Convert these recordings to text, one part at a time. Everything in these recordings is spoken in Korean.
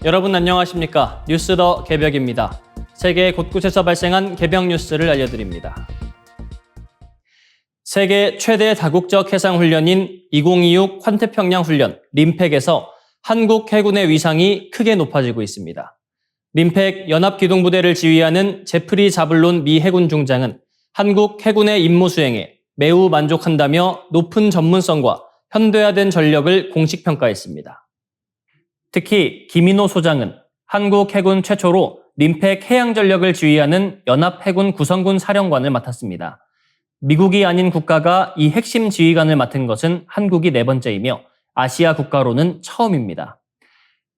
여러분 안녕하십니까? 뉴스 더 개벽입니다. 세계 곳곳에서 발생한 개벽 뉴스를 알려드립니다. 세계 최대 다국적 해상훈련인 2026 환태평양 훈련 림팩에서 한국 해군의 위상이 크게 높아지고 있습니다. 림팩 연합기동부대를 지휘하는 제프리 자블론 미 해군 중장은 한국 해군의 임무 수행에 매우 만족한다며 높은 전문성과 현대화된 전력을 공식 평가했습니다. 특히 김인호 소장은 한국 해군 최초로 림팩 해양전력을 지휘하는 연합해군 구성군 사령관을 맡았습니다. 미국이 아닌 국가가 이 핵심 지휘관을 맡은 것은 한국이 4번째이며 아시아 국가로는 처음입니다.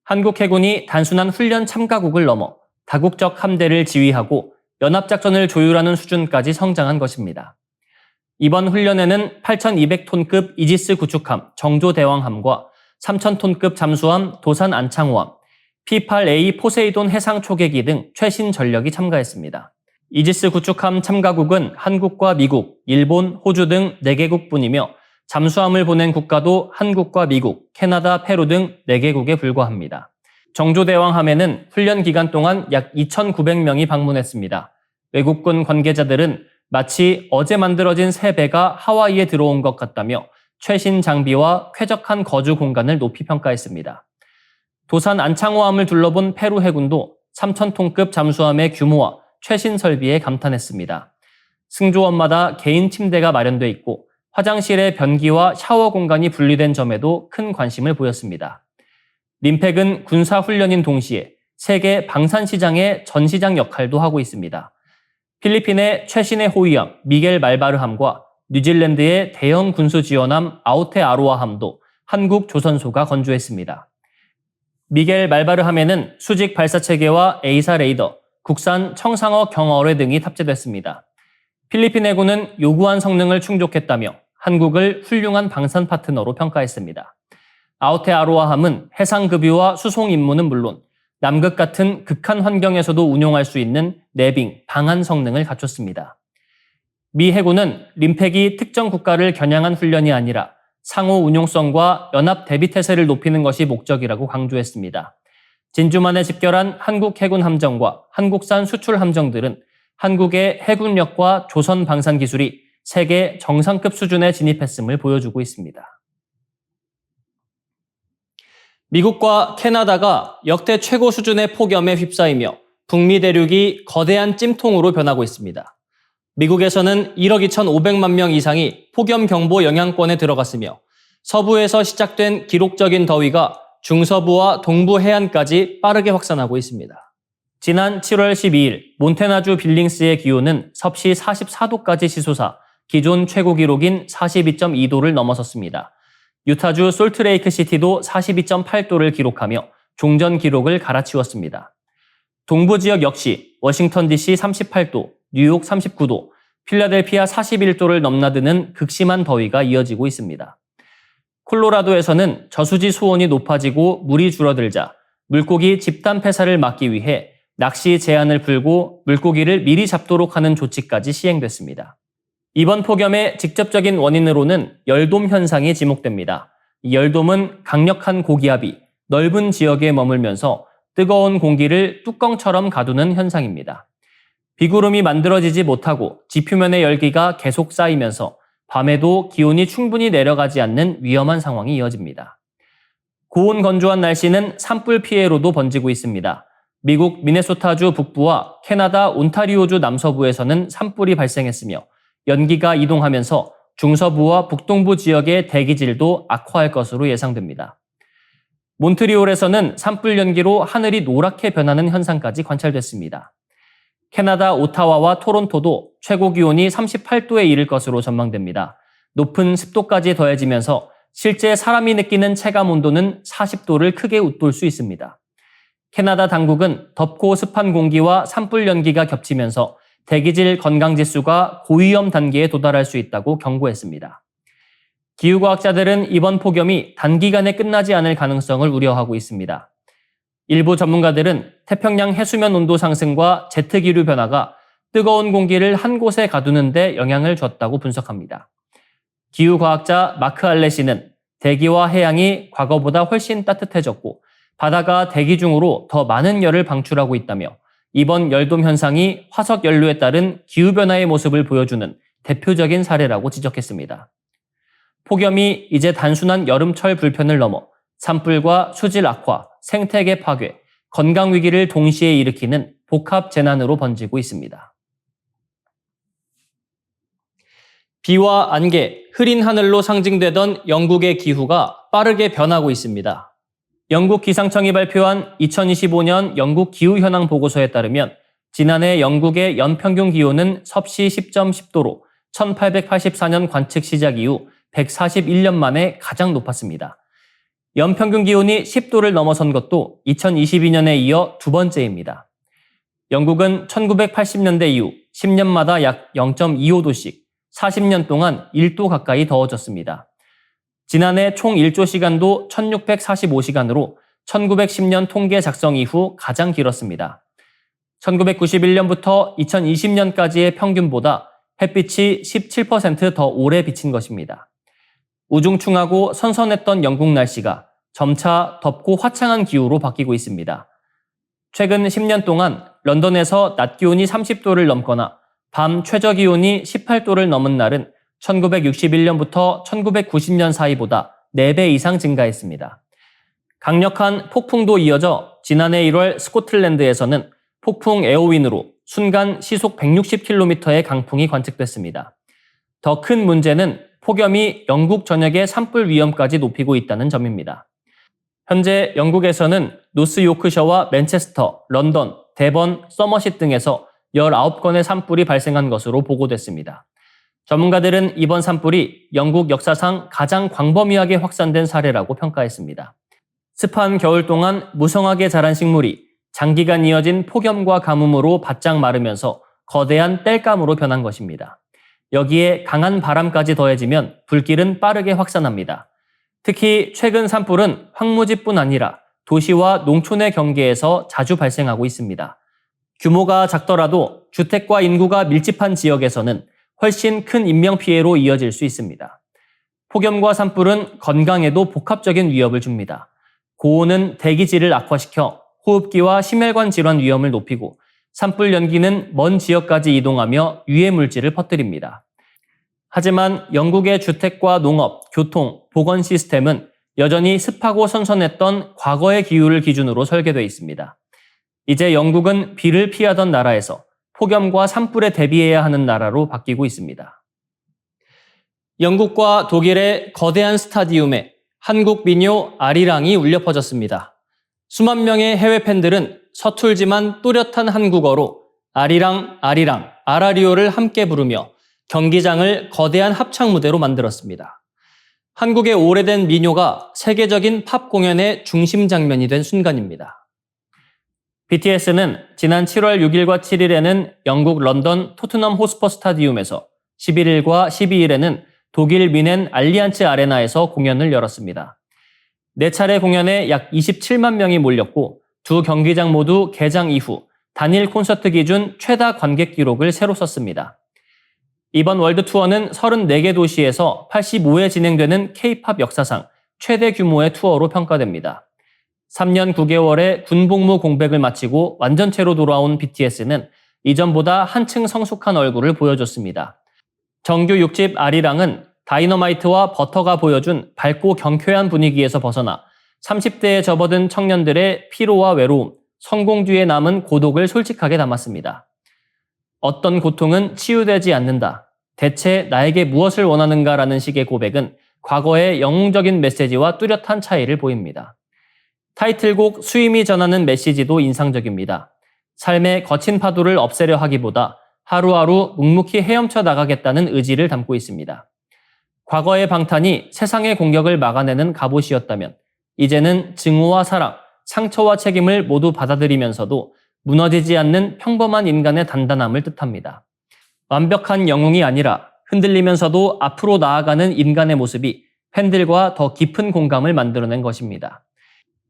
한국 해군이 단순한 훈련 참가국을 넘어 다국적 함대를 지휘하고 연합작전을 조율하는 수준까지 성장한 것입니다. 이번 훈련에는 8,200톤급 이지스 구축함 정조대왕함과 3,000톤급 잠수함 도산 안창호함, P-8A 포세이돈 해상 초계기 등 최신 전력이 참가했습니다. 이지스 구축함 참가국은 한국과 미국, 일본, 호주 등 4개국뿐이며 잠수함을 보낸 국가도 한국과 미국, 캐나다, 페루 등 4개국에 불과합니다. 정조대왕함에는 훈련 기간 동안 약 2,900명이 방문했습니다. 외국군 관계자들은 마치 어제 만들어진 새 배가 하와이에 들어온 것 같다며 최신 장비와 쾌적한 거주 공간을 높이 평가했습니다. 도산 안창호함을 둘러본 페루 해군도 3,000톤급 잠수함의 규모와 최신 설비에 감탄했습니다. 승조원마다 개인 침대가 마련돼 있고 화장실의 변기와 샤워 공간이 분리된 점에도 큰 관심을 보였습니다. 림팩은 군사훈련인 동시에 세계 방산시장의 전시장 역할도 하고 있습니다. 필리핀의 최신의 호위함 미겔 말바르함과 뉴질랜드의 대형 군수지원함 아우테아로아함도 한국 조선소가 건조했습니다. 미겔 말바르함에는 수직 발사체계와 A사 레이더, 국산 청상어 경어뢰 등이 탑재됐습니다. 필리핀 해군은 요구한 성능을 충족했다며 한국을 훌륭한 방산 파트너로 평가했습니다. 아우테아로아함은 해상급유와 수송 임무는 물론 남극 같은 극한 환경에서도 운용할 수 있는 내빙, 방한 성능을 갖췄습니다. 미 해군은 림팩이 특정 국가를 겨냥한 훈련이 아니라 상호 운용성과 연합 대비 태세를 높이는 것이 목적이라고 강조했습니다. 진주만에 집결한 한국 해군 함정과 한국산 수출 함정들은 한국의 해군력과 조선 방산 기술이 세계 정상급 수준에 진입했음을 보여주고 있습니다. 미국과 캐나다가 역대 최고 수준의 폭염에 휩싸이며 북미 대륙이 거대한 찜통으로 변하고 있습니다. 미국에서는 1억 2,500만 명 이상이 폭염경보 영향권에 들어갔으며 서부에서 시작된 기록적인 더위가 중서부와 동부 해안까지 빠르게 확산하고 있습니다. 지난 7월 12일 몬태나주 빌링스의 기온은 섭씨 44도까지 치솟아 기존 최고 기록인 42.2도를 넘어섰습니다. 유타주 솔트레이크 시티도 42.8도를 기록하며 종전 기록을 갈아치웠습니다. 동부 지역 역시 워싱턴 DC 38도, 뉴욕 39도, 필라델피아 41도를 넘나드는 극심한 더위가 이어지고 있습니다. 콜로라도에서는 저수지 수온이 높아지고 물이 줄어들자 물고기 집단 폐사를 막기 위해 낚시 제한을 풀고 물고기를 미리 잡도록 하는 조치까지 시행됐습니다. 이번 폭염의 직접적인 원인으로는 열돔 현상이 지목됩니다. 이 열돔은 강력한 고기압이 넓은 지역에 머물면서 뜨거운 공기를 뚜껑처럼 가두는 현상입니다. 비구름이 만들어지지 못하고 지표면의 열기가 계속 쌓이면서 밤에도 기온이 충분히 내려가지 않는 위험한 상황이 이어집니다. 고온 건조한 날씨는 산불 피해로도 번지고 있습니다. 미국 미네소타주 북부와 캐나다 온타리오주 남서부에서는 산불이 발생했으며 연기가 이동하면서 중서부와 북동부 지역의 대기질도 악화할 것으로 예상됩니다. 몬트리올에서는 산불 연기로 하늘이 노랗게 변하는 현상까지 관찰됐습니다. 캐나다 오타와와 토론토도 최고 기온이 38도에 이를 것으로 전망됩니다. 높은 습도까지 더해지면서 실제 사람이 느끼는 체감 온도는 40도를 크게 웃돌 수 있습니다. 캐나다 당국은 덥고 습한 공기와 산불 연기가 겹치면서 대기질 건강지수가 고위험 단계에 도달할 수 있다고 경고했습니다. 기후과학자들은 이번 폭염이 단기간에 끝나지 않을 가능성을 우려하고 있습니다. 일부 전문가들은 태평양 해수면 온도 상승과 제트기류 변화가 뜨거운 공기를 한 곳에 가두는 데 영향을 줬다고 분석합니다. 기후과학자 마크 알레시는 대기와 해양이 과거보다 훨씬 따뜻해졌고 바다가 대기 중으로 더 많은 열을 방출하고 있다며 이번 열돔 현상이 화석 연료에 따른 기후변화의 모습을 보여주는 대표적인 사례라고 지적했습니다. 폭염이 이제 단순한 여름철 불편을 넘어 산불과 수질 악화, 생태계 파괴, 건강 위기를 동시에 일으키는 복합 재난으로 번지고 있습니다. 비와 안개, 흐린 하늘로 상징되던 영국의 기후가 빠르게 변하고 있습니다. 영국 기상청이 발표한 2025년 영국 기후현황 보고서에 따르면 지난해 영국의 연평균 기온은 섭씨 10.10도로 1884년 관측 시작 이후 141년 만에 가장 높았습니다. 연평균 기온이 10도를 넘어선 것도 2022년에 이어 두 번째입니다. 영국은 1980년대 이후 10년마다 약 0.25도씩 40년 동안 1도 가까이 더워졌습니다. 지난해 총 일조 시간도 1645시간으로 1910년 통계 작성 이후 가장 길었습니다. 1991년부터 2020년까지의 평균보다 햇빛이 17% 더 오래 비친 것입니다. 우중충하고 선선했던 영국 날씨가 점차 덥고 화창한 기후로 바뀌고 있습니다. 최근 10년 동안 런던에서 낮 기온이 30도를 넘거나 밤 최저 기온이 18도를 넘은 날은 1961년부터 1990년 사이보다 4배 이상 증가했습니다. 강력한 폭풍도 이어져 지난해 1월 스코틀랜드에서는 폭풍 에오윈으로 순간 시속 160km의 강풍이 관측됐습니다. 더 큰 문제는 폭염이 영국 전역의 산불 위험까지 높이고 있다는 점입니다. 현재 영국에서는 노스 요크셔와 맨체스터, 런던, 데번, 서머싯 등에서 19건의 산불이 발생한 것으로 보고됐습니다. 전문가들은 이번 산불이 영국 역사상 가장 광범위하게 확산된 사례라고 평가했습니다. 습한 겨울 동안 무성하게 자란 식물이 장기간 이어진 폭염과 가뭄으로 바짝 마르면서 거대한 땔감으로 변한 것입니다. 여기에 강한 바람까지 더해지면 불길은 빠르게 확산합니다. 특히 최근 산불은 황무지뿐 아니라 도시와 농촌의 경계에서 자주 발생하고 있습니다. 규모가 작더라도 주택과 인구가 밀집한 지역에서는 훨씬 큰 인명피해로 이어질 수 있습니다. 폭염과 산불은 건강에도 복합적인 위협을 줍니다. 고온은 대기질을 악화시켜 호흡기와 심혈관 질환 위험을 높이고 산불 연기는 먼 지역까지 이동하며 유해 물질을 퍼뜨립니다. 하지만 영국의 주택과 농업, 교통, 보건 시스템은 여전히 습하고 선선했던 과거의 기후를 기준으로 설계되어 있습니다. 이제 영국은 비를 피하던 나라에서 폭염과 산불에 대비해야 하는 나라로 바뀌고 있습니다. 영국과 독일의 거대한 스타디움에 한국 민요 아리랑이 울려 퍼졌습니다. 수만 명의 해외 팬들은 서툴지만 또렷한 한국어로 아리랑, 아리랑, 아라리오를 함께 부르며 경기장을 거대한 합창 무대로 만들었습니다. 한국의 오래된 민요가 세계적인 팝 공연의 중심 장면이 된 순간입니다. BTS는 지난 7월 6일과 7일에는 영국 런던 토트넘 호스퍼 스타디움에서 11일과 12일에는 독일 뮌헨 알리안츠 아레나에서 공연을 열었습니다. 4차례 공연에 약 27만 명이 몰렸고 두 경기장 모두 개장 이후 단일 콘서트 기준 최다 관객 기록을 새로 썼습니다. 이번 월드 투어는 34개 도시에서 85회 진행되는 K-팝 역사상 최대 규모의 투어로 평가됩니다. 3년 9개월의 군복무 공백을 마치고 완전체로 돌아온 BTS는 이전보다 한층 성숙한 얼굴을 보여줬습니다. 정규 6집 아리랑은 다이너마이트와 버터가 보여준 밝고 경쾌한 분위기에서 벗어나 30대에 접어든 청년들의 피로와 외로움, 성공주의에 남은 고독을 솔직하게 담았습니다. 어떤 고통은 치유되지 않는다. 대체 나에게 무엇을 원하는가라는 식의 고백은 과거의 영웅적인 메시지와 뚜렷한 차이를 보입니다. 타이틀곡 수임이 전하는 메시지도 인상적입니다. 삶의 거친 파도를 없애려 하기보다 하루하루 묵묵히 헤엄쳐 나가겠다는 의지를 담고 있습니다. 과거의 방탄이 세상의 공격을 막아내는 갑옷이었다면 이제는 증오와 사랑, 상처와 책임을 모두 받아들이면서도 무너지지 않는 평범한 인간의 단단함을 뜻합니다. 완벽한 영웅이 아니라 흔들리면서도 앞으로 나아가는 인간의 모습이 팬들과 더 깊은 공감을 만들어낸 것입니다.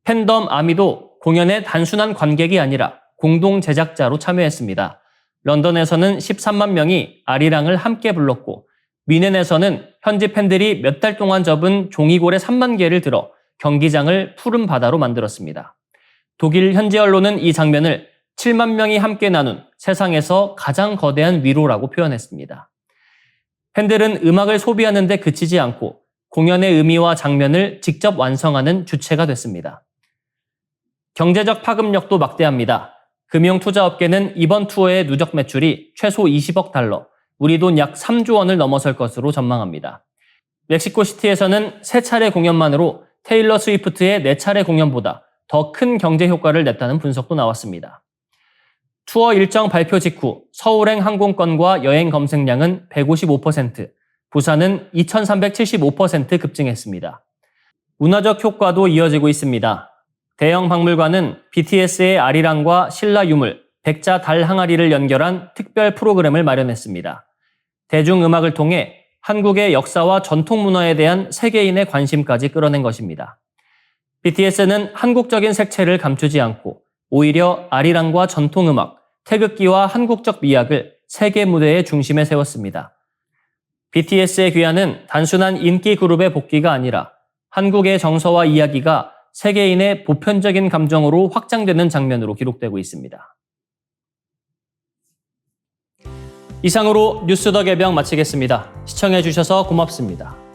팬덤 아미도 공연의 단순한 관객이 아니라 공동 제작자로 참여했습니다. 런던에서는 13만 명이 아리랑을 함께 불렀고 뮌헨에서는 현지 팬들이 몇 달 동안 접은 종이고래 3만 개를 들어 경기장을 푸른 바다로 만들었습니다. 독일 현지 언론은 이 장면을 7만 명이 함께 나눈 세상에서 가장 거대한 위로라고 표현했습니다. 팬들은 음악을 소비하는 데 그치지 않고 공연의 의미와 장면을 직접 완성하는 주체가 됐습니다. 경제적 파급력도 막대합니다. 금융투자업계는 이번 투어의 누적 매출이 최소 20억 달러, 우리 돈 약 3조 원을 넘어설 것으로 전망합니다. 멕시코시티에서는 3차례 공연만으로 테일러 스위프트의 4차례 공연보다 더 큰 경제 효과를 냈다는 분석도 나왔습니다. 투어 일정 발표 직후 서울행 항공권과 여행 검색량은 155%, 부산은 2375% 급증했습니다. 문화적 효과도 이어지고 있습니다. 대형 박물관은 BTS의 아리랑과 신라 유물, 백자 달 항아리를 연결한 특별 프로그램을 마련했습니다. 대중음악을 통해 한국의 역사와 전통 문화에 대한 세계인의 관심까지 끌어낸 것입니다. BTS는 한국적인 색채를 감추지 않고 오히려 아리랑과 전통음악, 태극기와 한국적 미학을 세계 무대의 중심에 세웠습니다. BTS의 귀환은 단순한 인기 그룹의 복귀가 아니라 한국의 정서와 이야기가 세계인의 보편적인 감정으로 확장되는 장면으로 기록되고 있습니다. 이상으로 뉴스 더 개병 마치겠습니다. 시청해주셔서 고맙습니다.